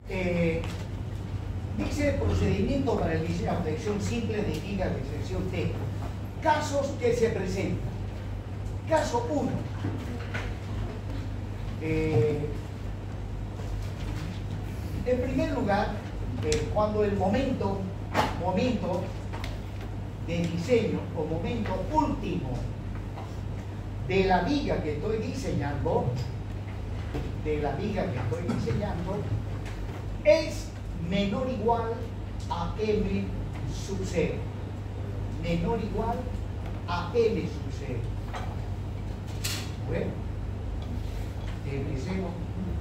Dice procedimiento para el diseño de flexión simple de viga de sección T. Casos que se presentan. Caso 1. En primer lugar, cuando el momento de diseño o momento último de la viga que estoy diseñando, es menor o igual a m sub 0. Menor o igual a m sub 0. Bueno, empecemos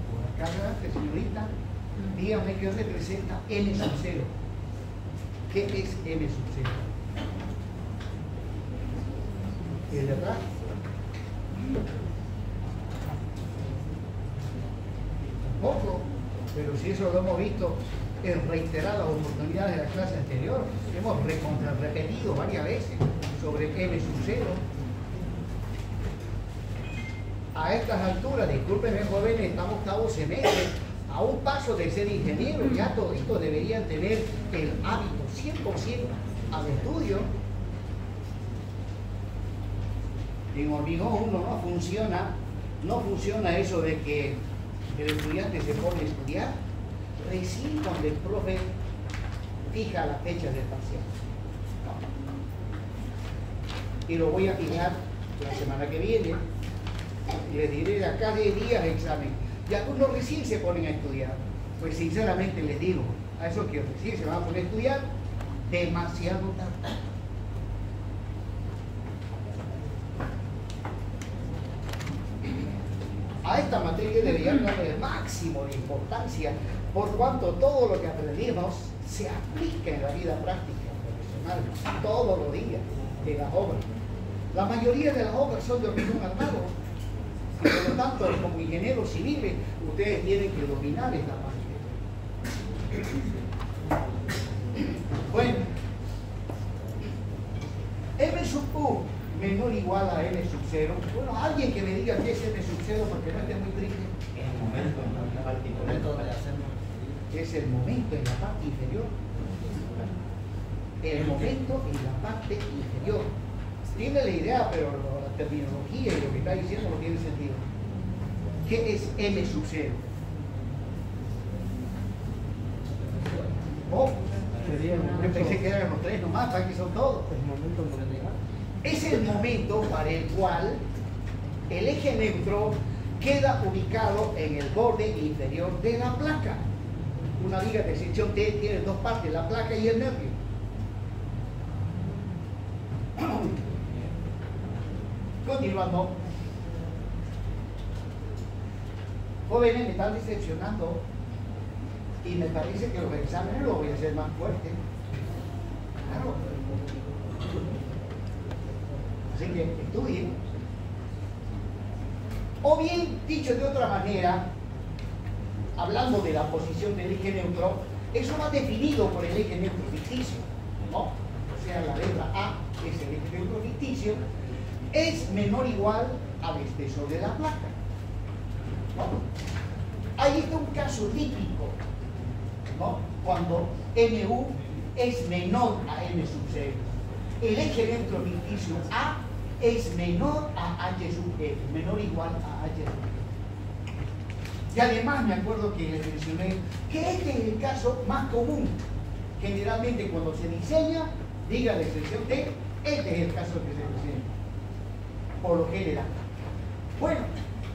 por acá adelante, señorita. Dígame qué representa m sub 0. ¿Qué es m sub 0? ¿Es verdad? Poco, pero si eso lo hemos visto en reiteradas oportunidades de la clase anterior, hemos repetido varias veces sobre m sub 0. A estas alturas, discúlpenme jóvenes, estamos octavo semestre, a un paso de ser ingeniero, ya toditos deberían tener el hábito 100% al estudio. En hormigón 1 no funciona eso de que el estudiante se pone a estudiar recién cuando el profe fija la fecha del parcial. No. Y lo voy a fijar la semana que viene. Y les diré de acá 10 días de examen. Y algunos recién se ponen a estudiar. Pues sinceramente les digo, a esos que recién se van a poner a estudiar, demasiado tarde. A esta materia deberían darle el máximo de importancia, por cuanto todo lo que aprendimos se aplica en la vida práctica profesional, todos los días, de las obras. La mayoría de las obras son de hormigón armado. Y por lo tanto, como ingenieros civiles, ustedes tienen que dominar esta parte. Bueno, m sub u menor o igual a m sub 0. Bueno, alguien que me diga qué es m sub 0 porque no esté muy triste. El momento en la parte inferior. Es el momento en la parte inferior. El momento en la parte inferior. Tiene la idea, pero la terminología y lo que está diciendo no tiene sentido. ¿Qué es m sub 0? Oh, yo pensé que eran los tres nomás, para que son todos. Es el momento para el cual el eje neutro queda ubicado en el borde inferior de la placa. Una viga de sección T tiene dos partes, la placa y el nervio. Continuando. Jóvenes, me están decepcionando y me parece que los exámenes los voy a hacer más fuertes. Claro. Así que estudien. O bien, dicho de otra manera, hablando de la posición del eje neutro, eso va definido por el eje neutro ficticio, ¿no? O sea, la letra A es el eje neutro ficticio, es menor o igual al espesor de la placa, ¿no? Ahí está un caso típico, ¿no? Cuando MU es menor a M sub 0. El eje neutro ficticio A es menor a H sub F, menor o igual a H sub F. Y además me acuerdo que les mencioné que este es el caso más común. Generalmente cuando se diseña, diga de sección T, este es el caso que se presenta, por lo general. Bueno,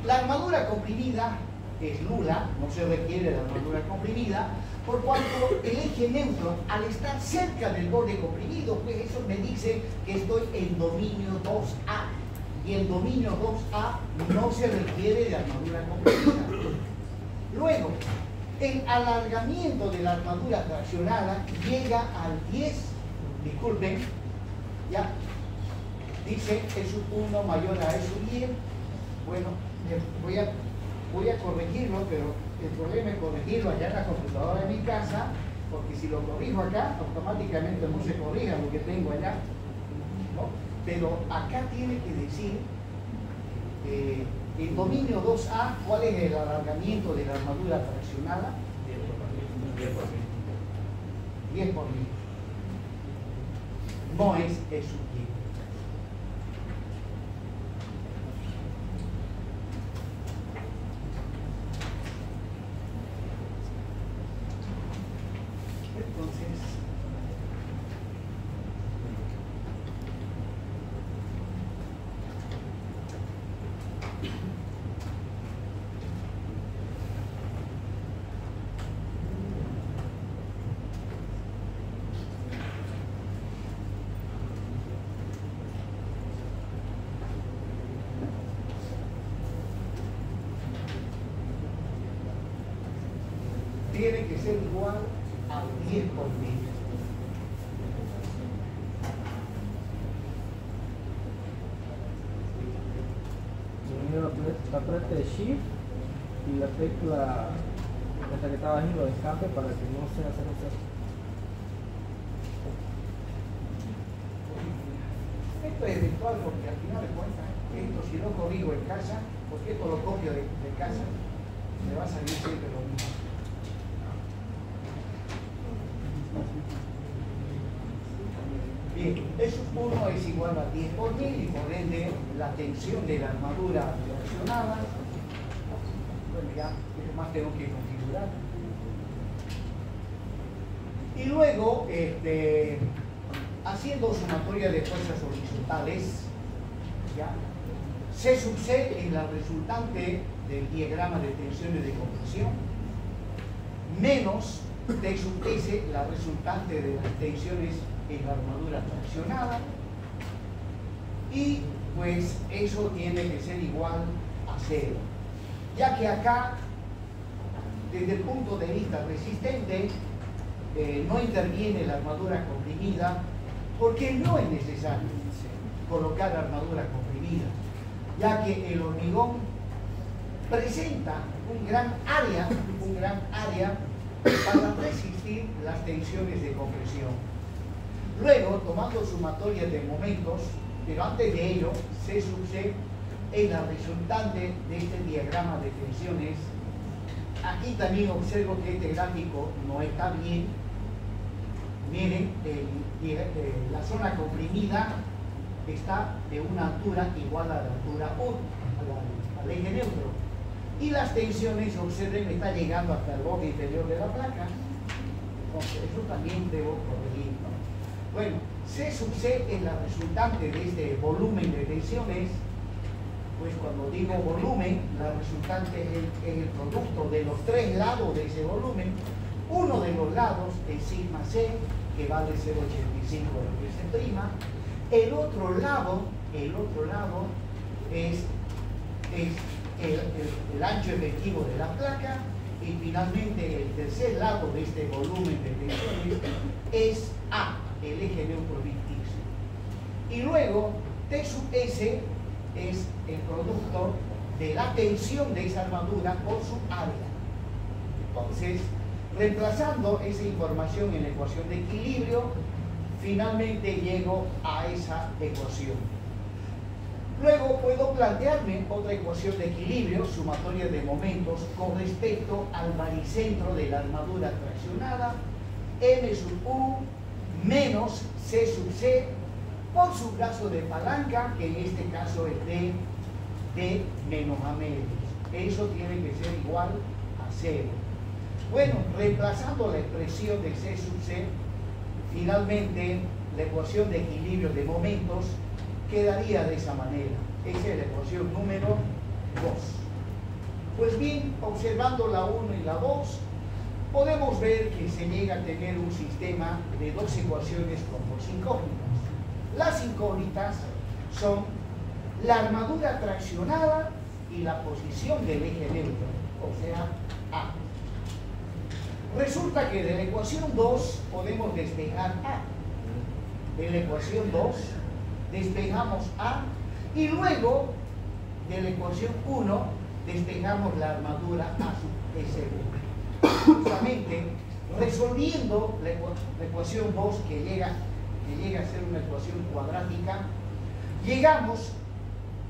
la armadura comprimida es nula, no se requiere la armadura comprimida, por cuanto el eje neutro, al estar cerca del borde comprimido, pues eso me dice que estoy en dominio 2A. Y en dominio 2A no se requiere de armadura comprimida. Luego, el alargamiento de la armadura traccionada llega al 10, disculpen, ya, dice E sub 1 mayor a E sub 10. Bueno, voy a corregirlo, pero el problema es corregirlo allá en la computadora de mi casa, porque si lo corrijo acá, automáticamente no se corrija lo que tengo allá, ¿no? Pero acá tiene que decir en dominio 2A, ¿cuál es el alargamiento de la armadura traccionada? 10 por 1000. No es el subtipo. Entonces, tiene que ser igual a 10 por 1000. La parte de Shift y la tecla esta que estaba haciendo de escape para que no se haga eso. Esto es virtual porque al final de cuentas, esto si lo corrijo en casa, porque esto lo copio de casa, me va a salir siempre lo mismo. Bien, eso 1 es igual a 10 por 1000 y por ende la tensión de la armadura traccionada. Bueno, ya, eso más tengo que configurar. Y luego, haciendo sumatoria de fuerzas horizontales, ¿ya? C sub C es la resultante del diagrama de tensiones de compresión, menos T sub S, la resultante de las tensiones en la armadura traccionada, y pues eso tiene que ser igual a 0, ya que acá, desde el punto de vista resistente, no interviene la armadura comprimida, porque no es necesario colocar armadura comprimida, ya que el hormigón presenta un gran área para resistir las tensiones de compresión. Luego, tomando sumatoria de momentos, pero antes de ello, C sub C es la resultante de este diagrama de tensiones. Aquí también observo que este gráfico no está bien. Miren, la zona comprimida está de una altura igual a la altura 1, al eje neutro. Y las tensiones, observen, está llegando hasta el borde inferior de la placa. Entonces, eso también debo corregir, ¿no? Bueno, C sub C es la resultante de este volumen de tensiones. Pues cuando digo volumen, la resultante es el producto de los tres lados de ese volumen. Uno de los lados es sigma C, que vale 0,85 de prima. El otro lado es el ancho efectivo de la placa. Y finalmente el tercer lado de este volumen de tensiones es A, el eje neutro ficticio. Y luego T sub S es el producto de la tensión de esa armadura por su área. Entonces, reemplazando esa información en la ecuación de equilibrio, finalmente llego a esa ecuación. Luego puedo plantearme otra ecuación de equilibrio, sumatoria de momentos, con respecto al baricentro de la armadura traccionada, M sub U menos C sub C por su brazo de palanca, que en este caso es D menos A medios. Eso tiene que ser igual a 0. Bueno, reemplazando la expresión de C sub C, finalmente la ecuación de equilibrio de momentos quedaría de esa manera. Esa es la ecuación número 2. Pues bien, observando la 1 y la 2, podemos ver que se llega a tener un sistema de dos ecuaciones con dos incógnitas. Las incógnitas son la armadura traccionada y la posición del eje neutro, o sea, A. Resulta que de la ecuación 2 podemos despejar A. De la ecuación 2 despejamos A y luego de la ecuación 1 despejamos la armadura A sub S1. Justamente resolviendo la ecuación 2 que llega a ser una ecuación cuadrática, llegamos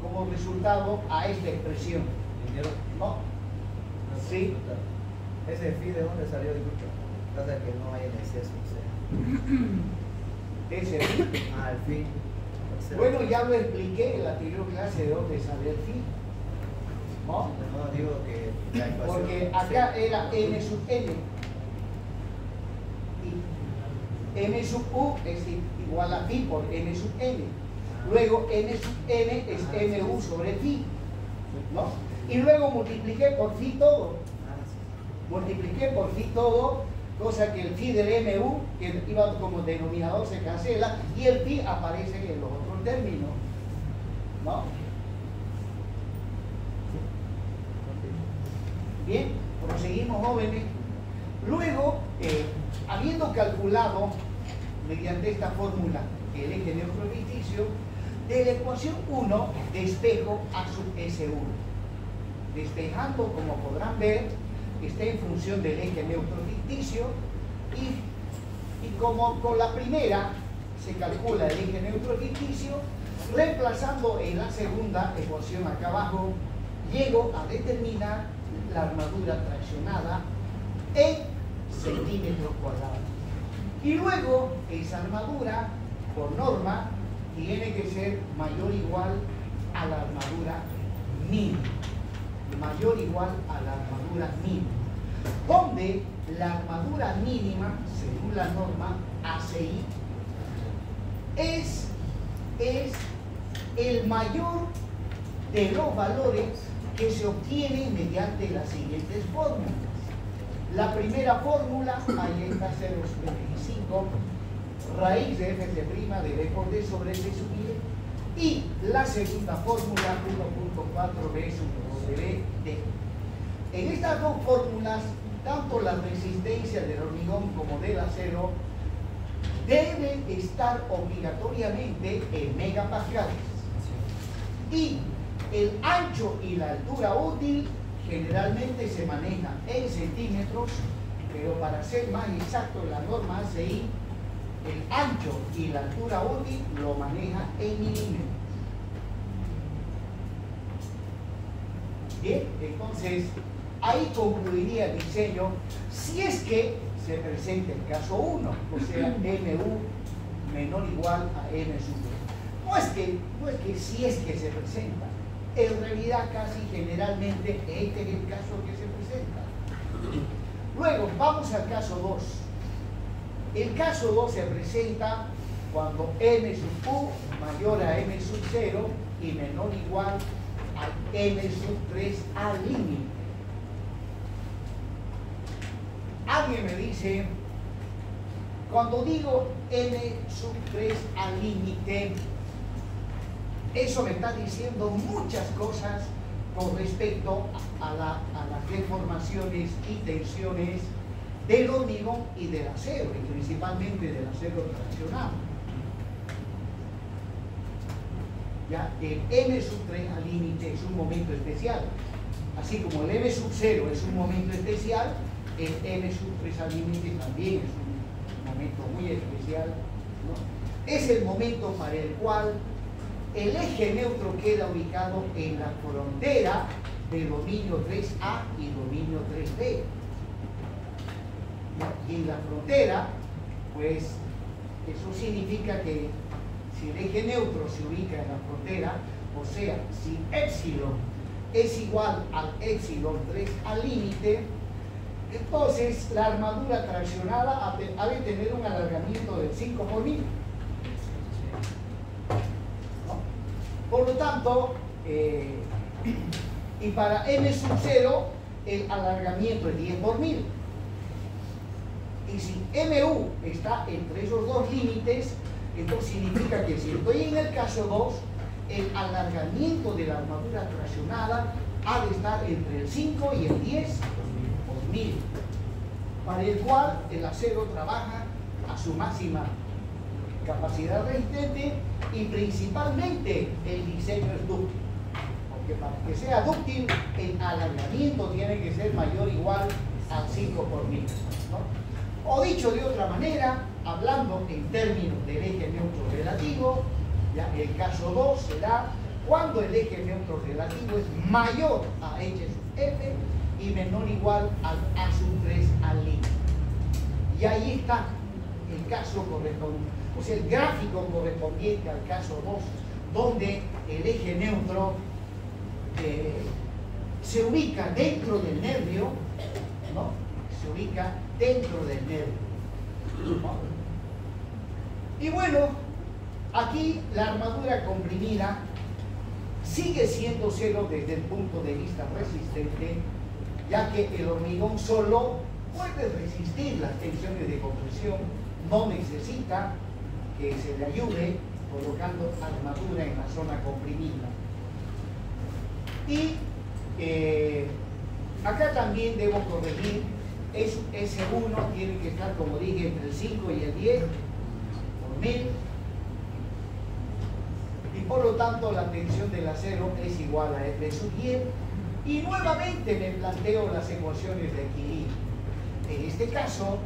como resultado a esta expresión. ¿Dinero? ¿No? Sí. ¿Ese phi de dónde salió, disculpa? Pasa que no hay en exceso, o sea. Ese fin. El fin. Bueno, ya lo expliqué en la anterior clase de dónde sale el fin. ¿No? No digo que la ecuación. Porque acá era n sub n. Y n sub u es igual a phi por n sub n. Luego n sub n es mu sobre phi. ¿No? Y luego multipliqué por phi todo. Multipliqué por phi todo, cosa que el phi del mu, que iba como denominador, se cancela y el phi aparece en los otros términos. ¿No? Bien, proseguimos, jóvenes. Luego, habiendo calculado mediante esta fórmula el eje neutro ficticio, de la ecuación 1 despejo a sub S1. Despejando, como podrán ver, está en función del eje neutro ficticio y como con la primera se calcula el eje neutro ficticio, reemplazando en la segunda ecuación acá abajo, llego a determinar la armadura traccionada en centímetros cuadrados. Y luego esa armadura, por norma, tiene que ser mayor o igual a la armadura mínima. Mayor o igual a la armadura mínima. Donde la armadura mínima, según la norma ACI, es el mayor de los valores que se obtienen mediante las siguientes fórmulas. La primera fórmula, ahí está 0,75, raíz de fc' de b por d sobre f sub i, y la segunda fórmula, 1.4b sub b d. En estas dos fórmulas, tanto la resistencia del hormigón como del acero deben estar obligatoriamente en megapascales. Y el ancho y la altura útil generalmente se maneja en centímetros, pero para ser más exacto, la norma ACI, el ancho y la altura útil lo maneja en milímetros. Bien, entonces ahí concluiría el diseño si es que se presenta el caso 1, o sea, mu menor o igual a m sub b. No es que si es que se presenta, en realidad casi generalmente este es el caso que se presenta. Luego vamos al caso 2. El caso 2 se presenta cuando m sub u mayor a m sub 0 y menor o igual a m sub 3 al límite. Alguien me dice, cuando digo m sub 3 al límite, eso me está diciendo muchas cosas con respecto a las deformaciones y tensiones del hormigón y del acero, y principalmente del acero traccionado. Ya, el m sub 3 al límite es un momento especial. Así como el m sub 0 es un momento especial, el m sub 3 al límite también es un momento muy especial, ¿no? Es el momento para el cual el eje neutro queda ubicado en la frontera de dominio 3A y dominio 3B. Y en la frontera, pues, eso significa que si el eje neutro se ubica en la frontera, o sea, si épsilon es igual al épsilon 3 al límite, entonces la armadura traccionada ha de tener un alargamiento del 5 por 1000. Por lo tanto, y para m sub 0 el alargamiento es 10 por 1000. Y si mu está entre esos dos límites, entonces significa que si estoy en el caso 2, el alargamiento de la armadura traccionada ha de estar entre el 5 y el 10 por 1000, para el cual el acero trabaja a su máxima capacidad resistente y principalmente el diseño es dúctil, porque para que sea dúctil el alargamiento tiene que ser mayor o igual al 5 por 1000, ¿no? O dicho de otra manera, hablando en términos del eje neutro relativo, ya el caso 2 será cuando el eje neutro relativo es mayor a h sub f y menor o igual al a sub 3 al límite. Y ahí está el caso correspondiente, o sea, el gráfico correspondiente al caso 2, donde el eje neutro se ubica dentro del nervio, ¿no? Se ubica dentro del nervio, ¿no? Y bueno, aquí la armadura comprimida sigue siendo cero desde el punto de vista resistente, ya que el hormigón solo puede resistir las tensiones de compresión, no necesita que se le ayude colocando armadura en la zona comprimida. Y acá también debo corregir, S1 tiene que estar, como dije, entre el 5 y el 10 por 1000, y por lo tanto la tensión del acero es igual a F sub 10, y nuevamente me planteo las ecuaciones de equilibrio. En este caso,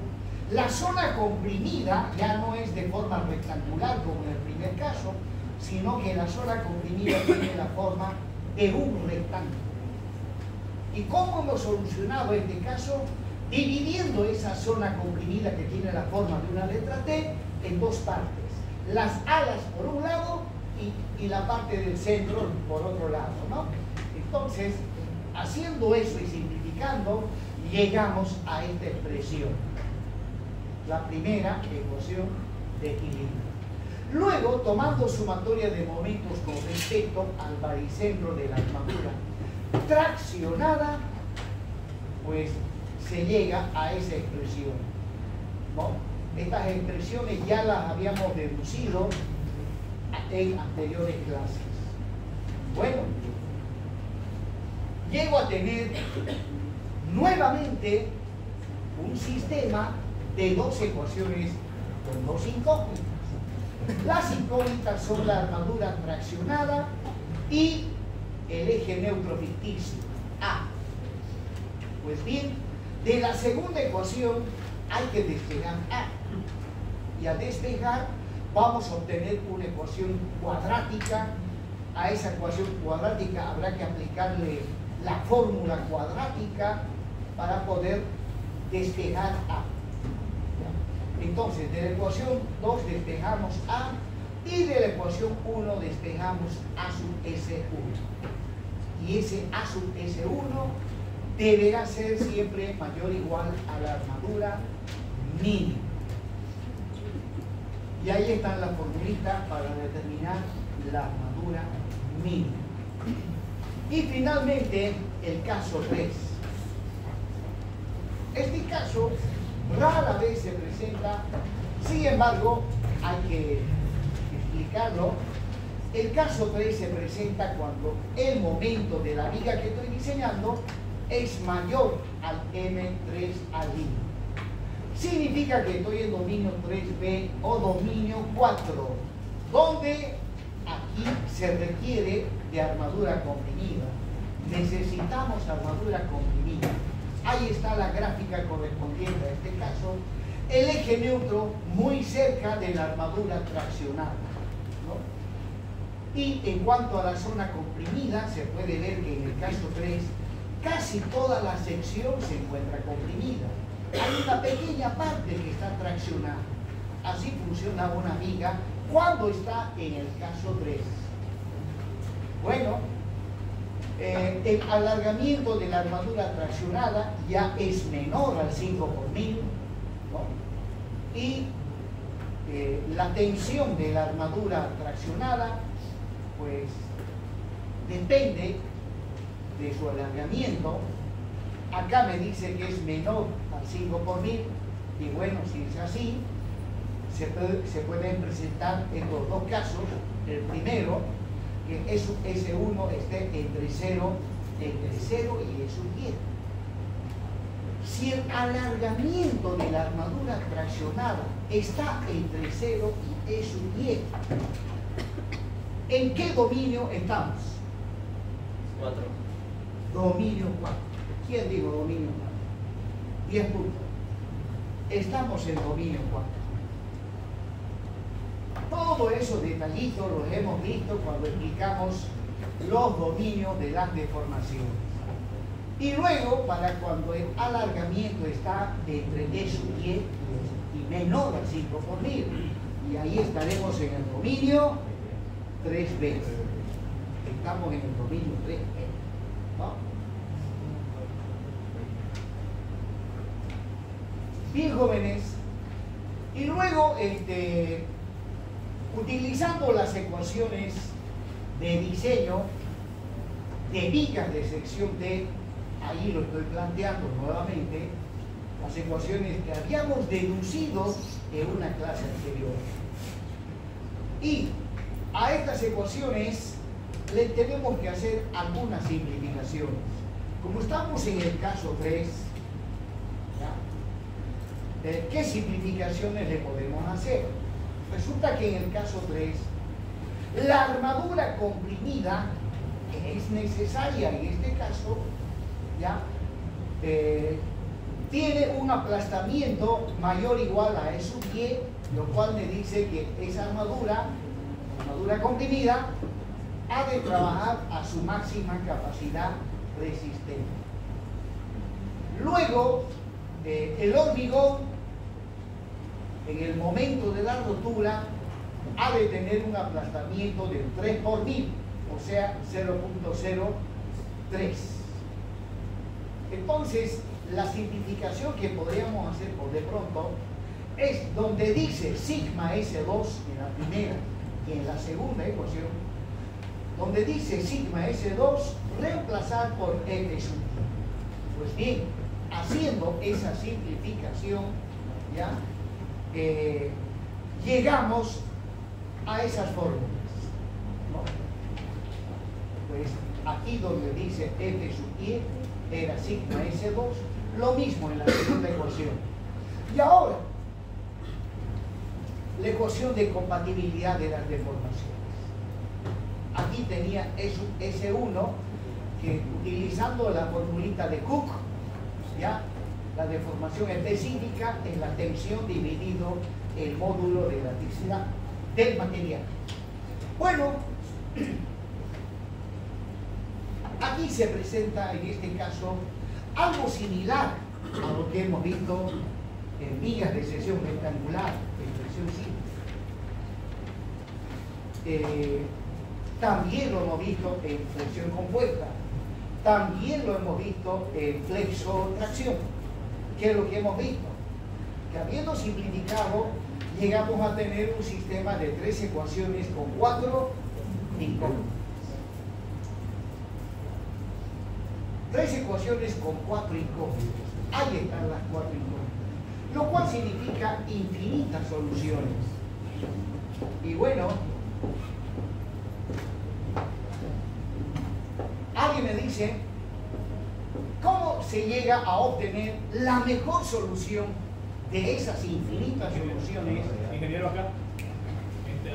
la zona comprimida ya no es de forma rectangular como en el primer caso, sino que la zona comprimida tiene la forma de un rectángulo. ¿Y cómo hemos solucionado este caso? Dividiendo esa zona comprimida que tiene la forma de una letra T en dos partes. Las alas por un lado y la parte del centro por otro lado, ¿no? Entonces, haciendo eso y simplificando, llegamos a esta expresión. La primera ecuación de equilibrio. Luego, tomando sumatoria de momentos con respecto al baricentro de la armadura traccionada, pues se llega a esa expresión, ¿no? Estas expresiones ya las habíamos deducido en anteriores clases. Bueno, llego a tener nuevamente un sistema de dos ecuaciones con dos incógnitas. Las incógnitas son la armadura traccionada y el eje neutro ficticio A. Pues bien, de la segunda ecuación hay que despejar A, y al despejar vamos a obtener una ecuación cuadrática. A esa ecuación cuadrática habrá que aplicarle la fórmula cuadrática para poder despejar A. Entonces, de la ecuación 2 despejamos A, y de la ecuación 1 despejamos A sub S1. Y ese A sub S1 deberá ser siempre mayor o igual a la armadura mínima. Y ahí están las formulitas para determinar la armadura mínima. Y finalmente, el caso 3. Este caso rara vez se presenta, sin embargo, hay que explicarlo. El caso 3 se presenta cuando el momento de la viga que estoy diseñando es mayor al M3 al I. Significa que estoy en dominio 3B o dominio 4, donde aquí se requiere de armadura comprimida. Necesitamos armadura comprimida. Ahí está la gráfica correspondiente a este caso. El eje neutro muy cerca de la armadura traccionada, ¿no? Y en cuanto a la zona comprimida, se puede ver que en el caso 3 casi toda la sección se encuentra comprimida. Hay una pequeña parte que está traccionada. Así funciona una viga cuando está en el caso 3. Bueno, el alargamiento de la armadura traccionada ya es menor al 5 por 1000, ¿no? Y la tensión de la armadura traccionada pues depende de su alargamiento. Acá me dice que es menor al 5 por 1000, y bueno, si es así, se pueden presentar estos dos casos. El primero, que S1 esté entre 0 y S10. Si el alargamiento de la armadura traccionada está entre 0 y S10, ¿en qué dominio estamos? 4. Dominio 4. ¿Quién dijo dominio 4? 10 puntos. Estamos en dominio 4. Todo esos detallitos los hemos visto cuando explicamos los dominios de las deformaciones. Y luego, para cuando el alargamiento está de entre D sub y menor al 5 por 1000. Y ahí estaremos en el dominio 3B. Estamos en el dominio 3B. ¿No? Bien, jóvenes. Y luego, utilizando las ecuaciones de diseño de vigas de sección D, ahí lo estoy planteando nuevamente, las ecuaciones que habíamos deducido en una clase anterior. Y a estas ecuaciones le tenemos que hacer algunas simplificaciones. Como estamos en el caso 3, ¿ya? ¿Qué simplificaciones le podemos hacer? Resulta que en el caso 3, la armadura comprimida es necesaria en este caso, ¿ya? Tiene un aplastamiento mayor o igual a E sub y, lo cual me dice que esa armadura comprimida, ha de trabajar a su máxima capacidad resistente. Luego, el hormigón, en el momento de la rotura, ha de tener un aplastamiento del 3 por 1000, o sea, 0.03. Entonces, la simplificación que podríamos hacer por de pronto es donde dice sigma S2 en la primera y en la segunda ecuación, donde dice sigma S2, reemplazar por F sub. Pues bien, haciendo esa simplificación, ¿ya? Llegamos a esas fórmulas, ¿no? Pues aquí donde dice F sub y era sigma S2, lo mismo en la segunda ecuación. Y ahora, la ecuación de compatibilidad de las deformaciones. Aquí tenía S1, que utilizando la formulita de Cook, ¿ya? La deformación específica es la tensión dividido el módulo de elasticidad del material. Bueno, aquí se presenta en este caso algo similar a lo que hemos visto en vigas de sección rectangular, en presión simple. También lo hemos visto en flexión compuesta, también lo hemos visto en flexo-tracción. ¿Qué es lo que hemos visto? Que habiendo simplificado, llegamos a tener un sistema de 3 ecuaciones con 4 incógnitas. 3 ecuaciones con 4 incógnitas. Ahí están las 4 incógnitas, lo cual significa infinitas soluciones. Y bueno, alguien me dice, ¿cómo se llega a obtener la mejor solución de esas infinitas soluciones? Ingeniero, acá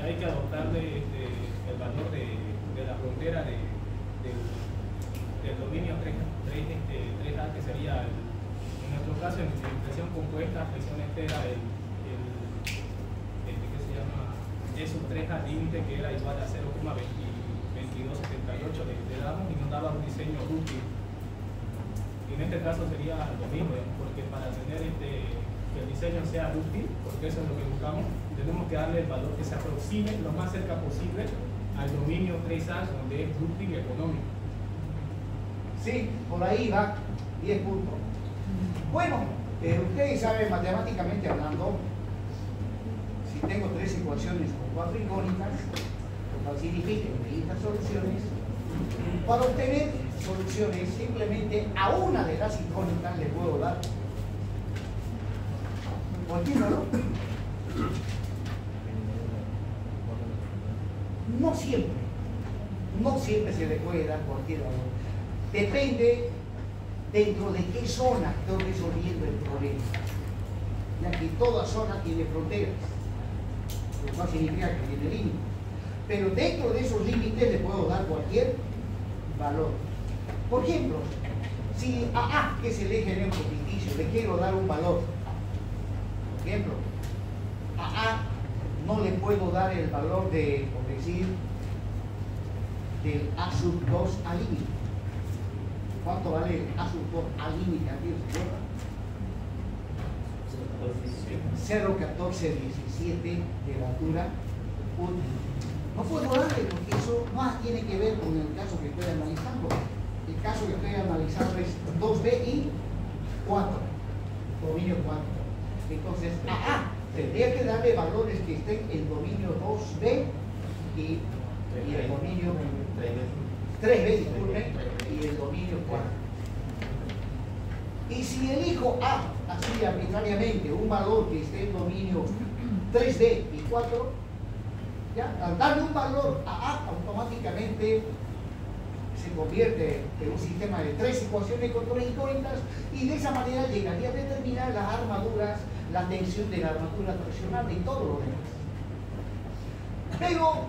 hay que adoptarle el valor de la frontera del dominio 3A, que sería, en nuestro caso, en presión compuesta, presión entera, ¿qué se llama? E sub 3A límite, que era igual a 0,2278 le damos y nos daba un diseño útil. Y en este caso sería lo mismo, porque para tener que el diseño sea útil, porque eso es lo que buscamos, tenemos que darle el valor que se aproxime lo más cerca posible al dominio 3A, donde es útil y económico. Sí, por ahí va, 10 puntos. Bueno, ustedes saben, matemáticamente hablando, si tengo 3 ecuaciones con 4 incógnitas, lo cual significa infinitas soluciones, para obtener soluciones simplemente a una de las incógnitas le puedo dar cualquier valor. No siempre se le puede dar cualquier valor. Depende dentro de qué zona estoy resolviendo el problema, ya que toda zona tiene fronteras, lo cual significa que tiene límites, pero dentro de esos límites le puedo dar cualquier valor. Por ejemplo, si a A, que es el eje neutro ficticio, le quiero dar un valor, por ejemplo, a A no le puedo dar el valor de, por decir, del A sub 2 al límite. ¿Cuánto vale A sub 2 A límite aquí, señora? 0,1417 de la altura útil. No puedo darle porque eso más tiene que ver con el caso que estoy analizando. El caso que estoy analizando es 2B y 4, dominio 4. Entonces, tendría que darle valores que estén en dominio 2B y el dominio 3B, disculpen, y el dominio 4. Y si elijo A, así arbitrariamente, un valor que esté en dominio 3D y 4, ¿ya? Al darle un valor a A, automáticamente se convierte en un sistema de 3 ecuaciones con 3 incógnitas, y de esa manera llegaría a determinar las armaduras, la tensión de la armadura traccional y todo lo demás. Pero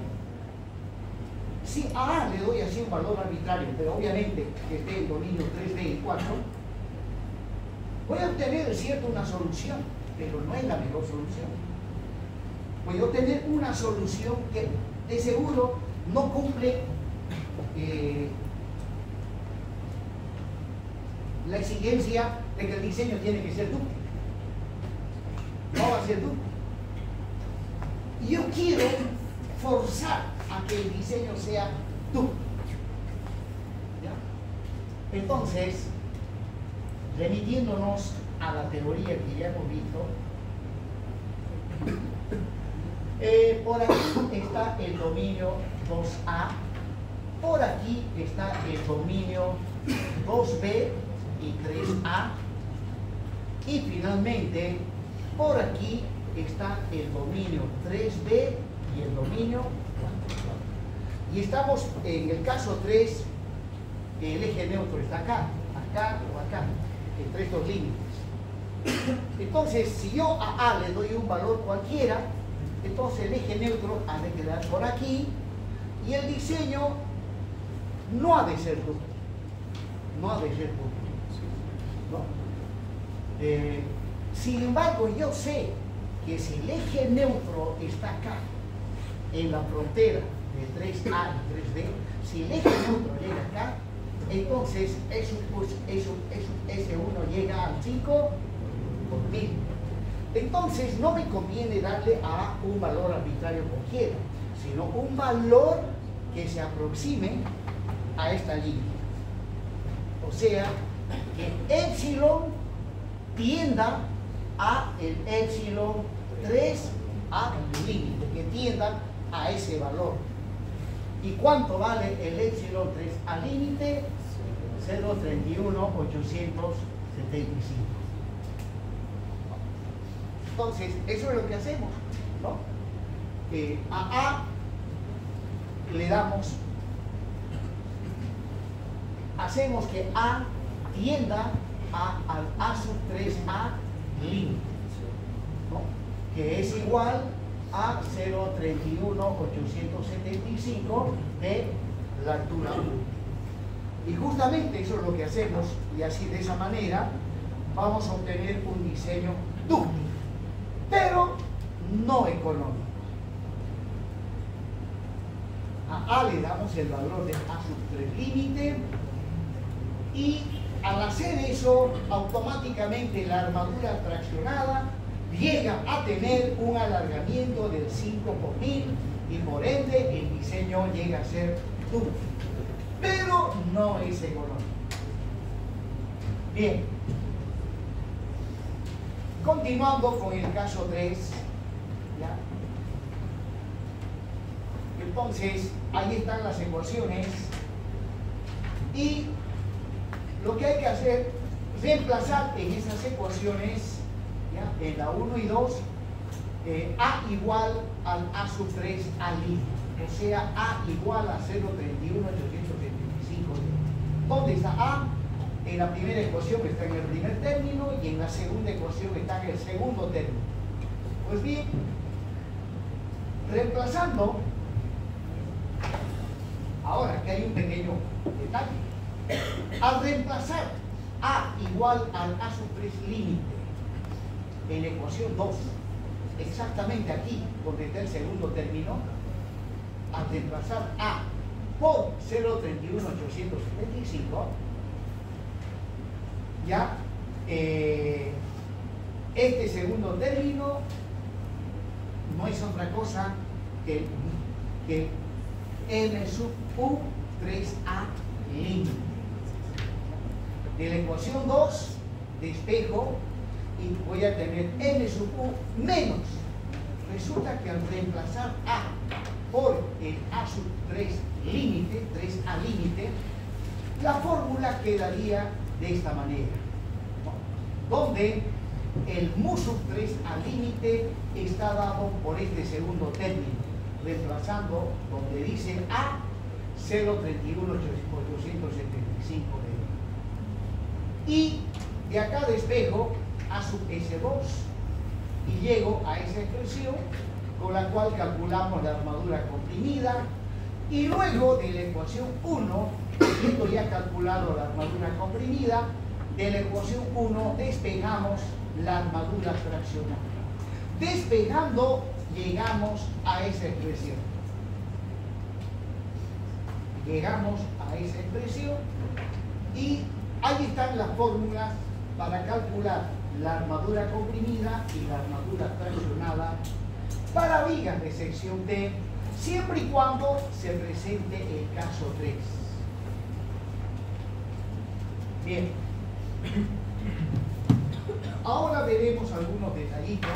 si a A le doy así un valor arbitrario, pero obviamente que esté en dominio 3D y 4, voy a obtener, cierto, una solución, pero no es la mejor solución. Voy a obtener una solución que de seguro no cumple la exigencia de que el diseño tiene que ser dúctil. No va a ser dúctil. Y yo quiero forzar a que el diseño sea dúctil. ¿Ya? Entonces, remitiéndonos a la teoría que ya hemos visto, por aquí está el dominio 2A, por aquí está el dominio 2B y 3A, y finalmente por aquí está el dominio 3B y el dominio 4. Y estamos en el caso 3, el eje neutro está acá, acá o acá, entre estos límites. Entonces, si yo a A le doy un valor cualquiera, entonces el eje neutro ha de quedar por aquí y el diseño no ha de ser dúctil. No ha de ser dúctil. ¿No? Sin embargo, yo sé que si el eje neutro está acá, en la frontera de 3A y 3D, si el eje neutro llega acá, entonces S1 llega al 5 por 1000. Entonces no me conviene darle a un valor arbitrario cualquiera, sino un valor que se aproxime a esta línea. O sea, que epsilon tienda a el epsilon 3 a límite, que tienda a ese valor. ¿Y cuánto vale el epsilon 3 a límite? 0,31875. Entonces, eso es lo que hacemos, ¿no? A A le damos, hacemos que A tienda al A sub 3A límite, ¿no? Que es igual a 0,31875 de la altura 1. Y justamente eso es lo que hacemos, y así de esa manera vamos a obtener un diseño dúctil, pero no económico. A A le damos el valor de A sub 3 límite, y al hacer eso, automáticamente la armadura traccionada llega a tener un alargamiento del 5 por 1000 y por ende el diseño llega a ser dúctil, pero no es económico. Bien, continuando con el caso 3, ¿ya? Entonces ahí están las ecuaciones y lo que hay que hacer es reemplazar en esas ecuaciones, ¿ya? En la 1 y 2, A igual al A sub 3 al límite, o sea, A igual a 0,31875. ¿Dónde está A? En la primera ecuación está en el primer término y en la segunda ecuación está en el segundo término. Pues bien, reemplazando, ahora que hay un pequeño detalle, al reemplazar A igual al A sub 3 límite en la ecuación 2, exactamente aquí donde está el segundo término, al reemplazar A por 0,31875, ¿ya? Este segundo término no es otra cosa que m sub u 3a límite. De la ecuación 2 despejo y voy a tener m sub u menos. Resulta que al reemplazar a por el a sub 3 límite, 3a límite, la fórmula quedaría de esta manera, ¿no? Donde el mu sub 3 al límite está dado por este segundo término, reemplazando donde dice a 0,31875 y de acá despejo a sub S2 y llego a esa expresión con la cual calculamos la armadura comprimida y luego de la ecuación 1, habiendo ya calculado la armadura comprimida, de la ecuación 1 despejamos la armadura fraccionada. Despejando llegamos a esa expresión. Llegamos a esa expresión y ahí están las fórmulas para calcular la armadura comprimida y la armadura fraccionada para vigas de sección T, siempre y cuando se presente el caso 3. Bien. Ahora veremos algunos detallitos